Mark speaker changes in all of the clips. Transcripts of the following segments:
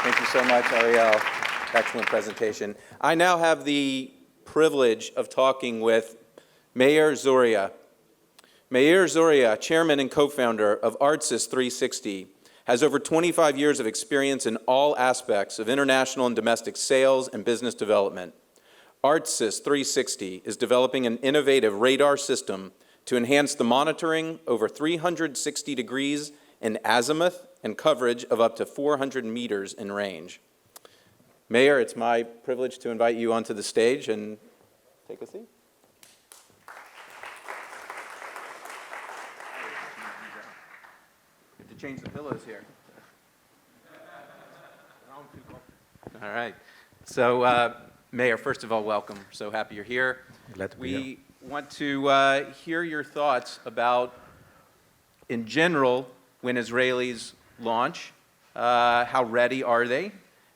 Speaker 1: Thank you so much, Ariel. Excellent presentation. I now have the privilege of talking with Meir Zorea. Meir Zorea, chairman and co-founder of Artsys 360, has over 25 years of experience in all aspects of international and domestic sales and business development. Artsys 360 is developing an innovative radar system to enhance the monitoring over 360 degrees in azimuth and coverage of up to 400 meters in range. Meir, it's my privilege to invite you onto the stage and take a seat. You have to change the pillows here. All right. So, Meir, first of all, welcome. We're so happy you're here.
Speaker 2: Glad to be here.
Speaker 1: We want to hear your thoughts about, in general, when Israelis launch, how ready are they?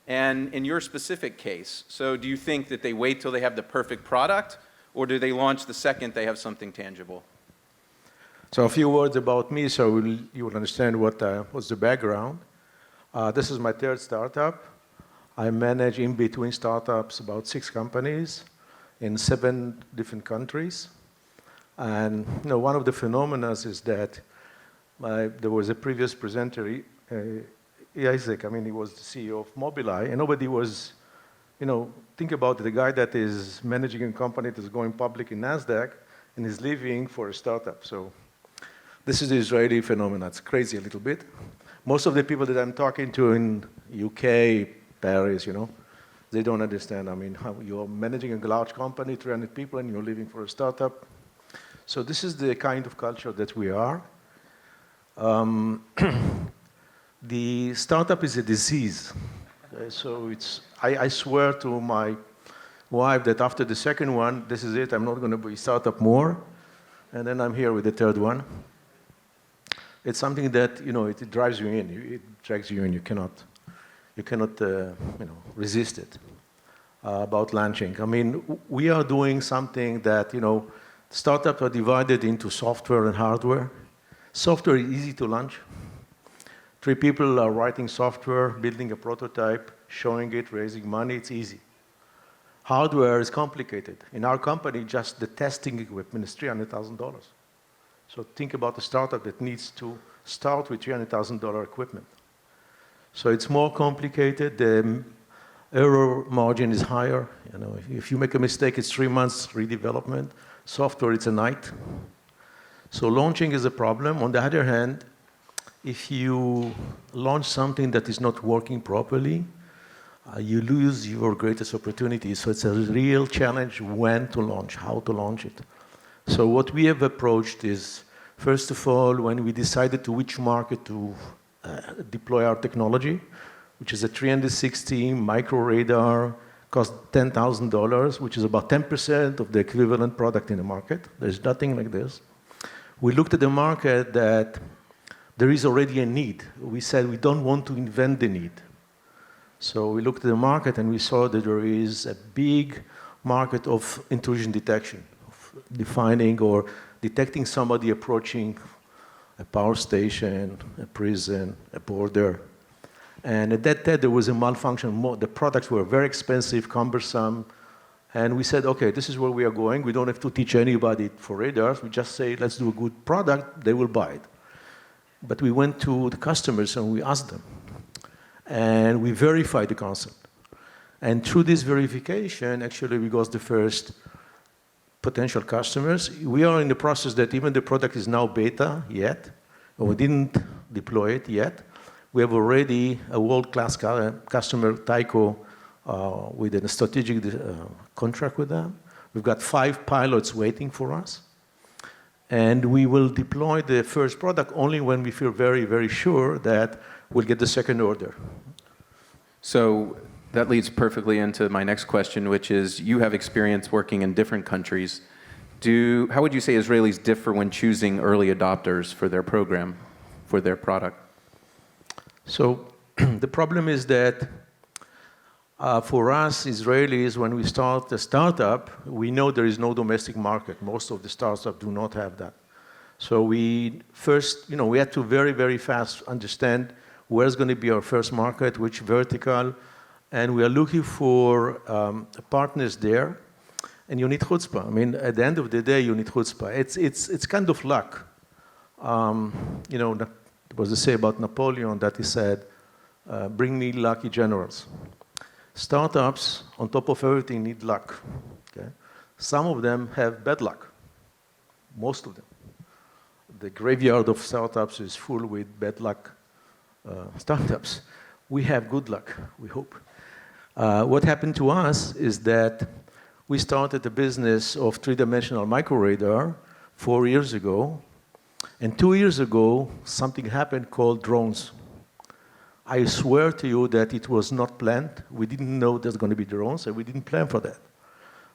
Speaker 1: And in your specific case, so do you think that they wait till they have the perfect product, or do they launch the second they have something tangible?
Speaker 2: So a few words about me, so you will understand what's the background. This is my third startup. I manage in between startups about 6 companies in 7 different countries. And one of the phenomena is that there was a previous presenter, Isaac, he was the CEO of Mobileye, and nobody was, think about the guy that is managing a company that's going public in NASDAQ and is leaving for a startup. So this is the Israeli phenomenon. It's crazy a little bit. Most of the people that I'm talking to in UK, Paris, they don't understand. How you're managing a large company, 300 people, and you're leaving for a startup. So this is the kind of culture that we are. The startup is a disease. So I swear to my wife that after the second one, this is it, I'm not going to be startup more. And then I'm here with the third one. It's something that, it drives you in, it drags you in, you cannot resist it. About launching. We are doing something that, startups are divided into software and hardware. Software is easy to launch. 3 people are writing software, building a prototype, showing it, raising money, it's easy. Hardware is complicated. In our company, just the testing equipment is $300,000. So think about a startup that needs to start with $300,000 equipment. So it's more complicated. The error margin is higher. If you make a mistake, it's 3 months redevelopment. Software, it's a night. So launching is a problem. On the other hand, if you launch something that is not working properly, you lose your greatest opportunity. So it's a real challenge when to launch, how to launch it. So what we have approached is, first of all, when we decided to which market to deploy our technology, which is a 360 micro radar, cost $10,000, which is about 10% of the equivalent product in the market. There's nothing like this. We looked at the market that there is already a need. We said we don't want to invent the need. So we looked at the market and we saw that there is a big market of intrusion detection, of defining or detecting somebody approaching a power station, a prison, a border. And at that time, there was a malfunction. The products were very expensive, cumbersome. And we said, okay, this is where we are going. We don't have to teach anybody for radars. We just say, let's do a good product. They will buy it. But we went to the customers and we asked them. And we verified the concept. And through this verification, actually, we got the first potential customers. We are in the process that even the product is now beta yet, and we didn't deploy it yet. We have already a world-class customer, Tyco, with a strategic contract with them. We've got 5 pilots waiting for us. And we will deploy the first product only when we feel very, very sure that we'll get the second order.
Speaker 1: So that leads perfectly into my next question, which is, you have experience working in different countries. How would you say Israelis differ when choosing early adopters for their program, for their product?
Speaker 2: So the problem is that for us, Israelis, when we start a startup, we know there is no domestic market. Most of the startups do not have that. So we first, we had to very, very fast understand where's going to be our first market, which vertical, and we are looking for partners there. And you need chutzpah. I mean, at the end of the day, you need chutzpah. It's kind of luck. There was a say about Napoleon that he said, bring me lucky generals. Startups, on top of everything, need luck. Okay? Some of them have bad luck. Most of them. The graveyard of startups is full with bad luck startups. We have good luck, we hope. What happened to us is that we started a business of three-dimensional microradar 4 years ago, and 2 years ago, something happened called drones. I swear to you that it was not planned. We didn't know there's going to be drones, and we didn't plan for that.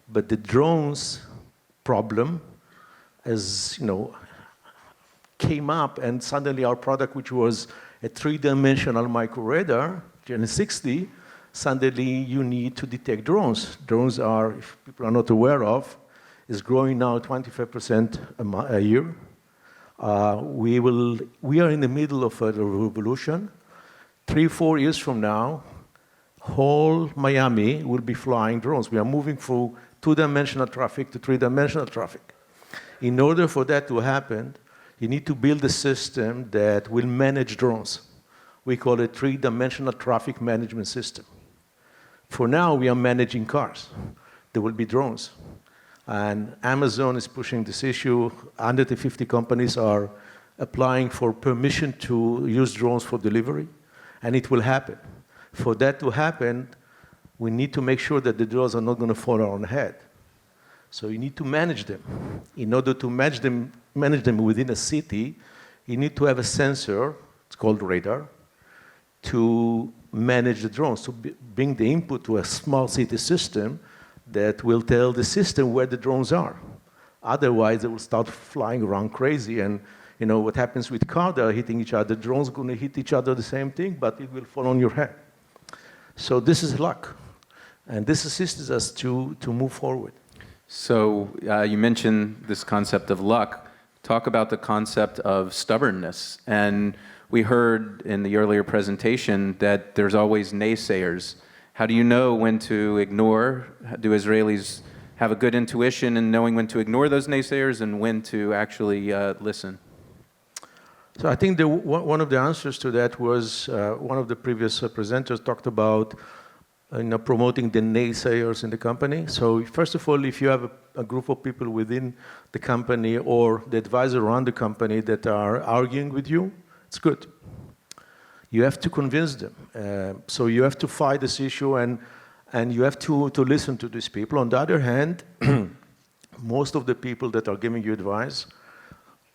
Speaker 2: But the drones problem, came up, and suddenly our product, which was a three-dimensional microradar, Gen 60, suddenly you need to detect drones. Drones are, if people are not aware of, is growing now 25% a year. We are in the middle of a revolution. 3-4 years from now, whole Miami will be flying drones. We are moving from two-dimensional traffic to three-dimensional traffic. In order for that to happen, you need to build a system that will manage drones. We call it three-dimensional traffic management system. For now, we are managing cars. There will be drones. And Amazon is pushing this issue. 150 companies are applying for permission to use drones for delivery, and it will happen. For that to happen, we need to make sure that the drones are not going to fall on our head. So you need to manage them. In order to manage them within a city, you need to have a sensor, it's called radar, to manage the drones, to bring the input to a small city system that will tell the system where the drones are. Otherwise, they will start flying around crazy, and what happens with cars, they are hitting each other. Drones are going to hit each other the same thing, but it will fall on your head. So this is luck, and this assists us to move forward.
Speaker 1: So you mentioned this concept of luck. Talk about the concept of stubbornness. And we heard in the earlier presentation that there's always naysayers. How do you know when to ignore? Do Israelis have a good intuition in knowing when to ignore those naysayers and when to actually listen?
Speaker 2: So I think one of the answers to that was one of the previous presenters talked about promoting the naysayers in the company. So first of all, if you have a group of people within the company or the advisor around the company that are arguing with you, it's good. You have to convince them. So you have to fight this issue, and you have to listen to these people. On the other hand, most of the people that are giving you advice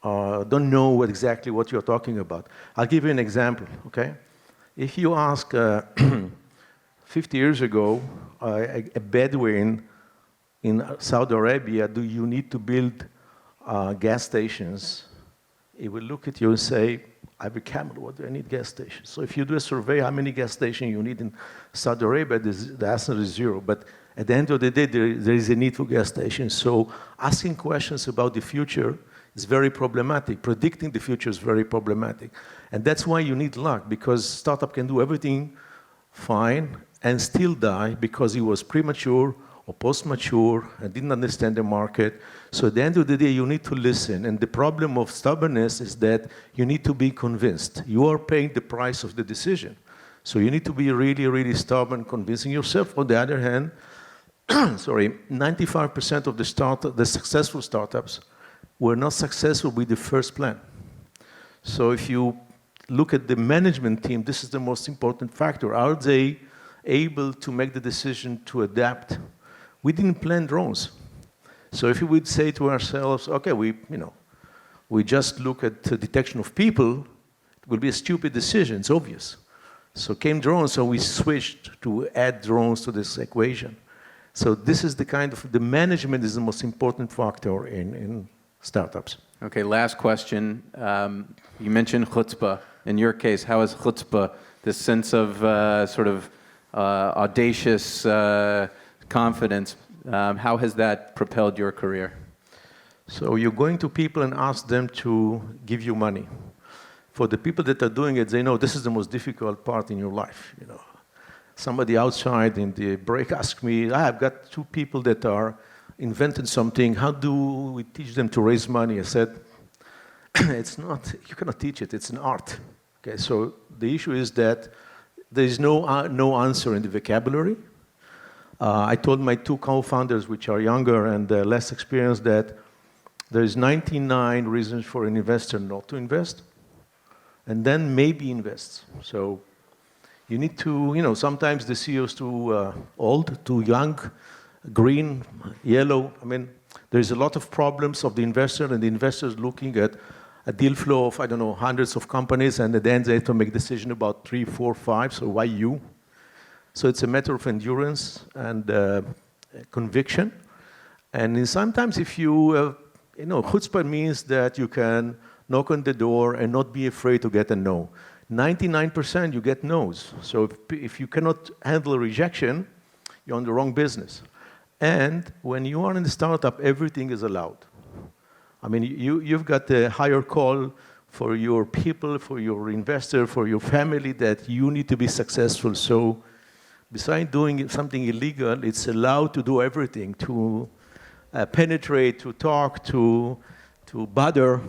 Speaker 2: don't know exactly what you're talking about. I'll give you an example, okay? If you ask 50 years ago, a Bedouin in Saudi Arabia, do you need to build gas stations? He will look at you and say, I have a camel, what do I need gas stations? So if you do a survey, how many gas stations you need in Saudi Arabia, the answer is 0. But at the end of the day, there is a need for gas stations. So asking questions about the future is very problematic. Predicting the future is very problematic. And that's why you need luck, because startup can do everything fine and still die because he was premature or post-mature and didn't understand the market. So at the end of the day, you need to listen. And the problem of stubbornness is that you need to be convinced. You are paying the price of the decision. So you need to be really, really stubborn, convincing yourself. On the other hand, 95% of the successful startups were not successful with the first plan. So if you look at the management team, this is the most important factor. Are they able to make the decision to adapt? We didn't plan drones. So if we would say to ourselves, okay, we just look at the detection of people, it will be a stupid decision, it's obvious. So came drones, so we switched to add drones to this equation. So this is the management is the most important factor in startups.
Speaker 1: Okay, last question. You mentioned chutzpah. In your case, how is chutzpah, this sense of audacious confidence, how has that propelled your career?
Speaker 2: So you're going to people and ask them to give you money. for the people that are doing it, they know this is the most difficult part in your life, you know. Somebody outside in the break asked me, I've got two people that are inventing something. How do we teach them to raise money? I said, it's not, you cannot teach it, it's an art. Okay, so the issue is that there is no answer in the vocabulary. I told my two co-founders, which are younger and less experienced, that there is 99 reasons for an investor not to invest, and then maybe invest. So you need to, you know, sometimes the CEO is too old, too young, green, yellow. I mean, there's a lot of problems of the investor, and the investor is looking at a deal flow of, I don't know, hundreds of companies, and at the end they have to make a decision about 3, 4, 5, so why you? So it's a matter of endurance and conviction. And sometimes if you, you know, chutzpah means that you can knock on the door and not be afraid to get a no. 99% you get no's. So if you cannot handle rejection, you're on the wrong business. And when you are in a startup, everything is allowed. I mean, you've got a higher call for your people, for your investor, for your family, that you need to be successful. So besides doing something illegal, it's allowed to do everything, to penetrate, to talk, to bother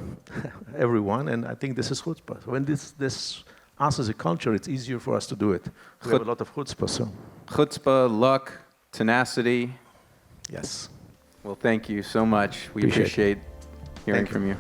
Speaker 2: everyone. And I think this is chutzpah. When this us as a culture, it's easier for us to do it. We have a lot of chutzpah. So.
Speaker 1: Chutzpah, luck, tenacity.
Speaker 2: Yes.
Speaker 1: Well, thank you so much. We appreciate hearing from you.